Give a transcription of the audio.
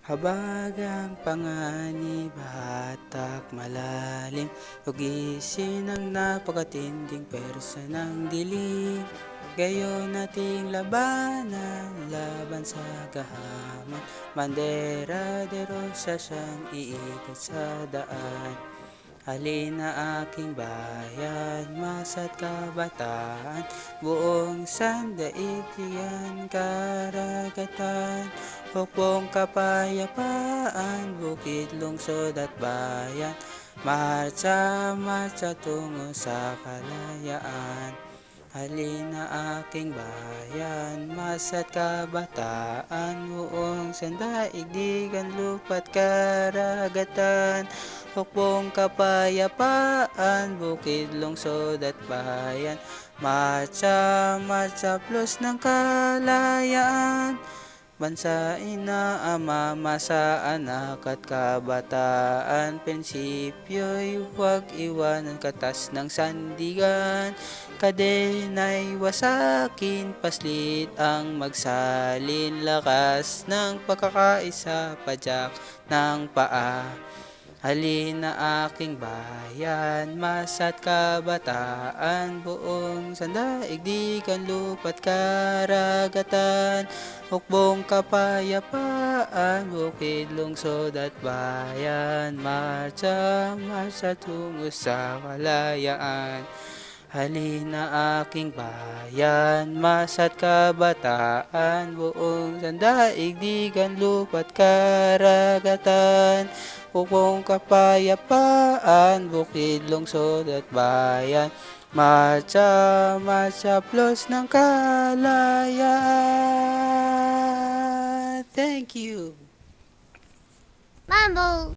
Habagang panganib, hatak malalim, hugisin ang napakatinding persa ng dilim. Gayon nating labanan, laban sa gahaman, bandera de rosa siyang iikot sa daan. Halina aking bayan, masa't kabataan, buong sandaigdigan, karagatan, hukbong kapayapaan, bukid, lungsod at bayan, marcha, marcha tungo sa kalayaan. Halina aking bayan, masa't kabataan, buong sandaigdigan, lupa't karagatan, hukbong kapayapaan, bukid, lungsod at bayan, marcha, marcha, plus ng kalayaan. Bansa inaama, masa anak at kabataan, prinsipyo'y huwag iwanan, katas ng sandigan, kadena'y wasakin, paslit ang magsalin, lakas ng pagkakaisa, padyak ng paa. Halina aking bayan, masa't kabataan, buong sandaigdigan, lupa't karagatan, hukbong kapayapaan, bukid, lungsod at bayan, marcha, marcha tungo sa kalayaan. Halina aking bayan, masa't kabataan, buong sandaigdigan, lupa't karagatan, hukbong kapayapaan, bukid, lungsod at bayan, marcha, marcha, plus ng kalayaan. Thank you! Mambo!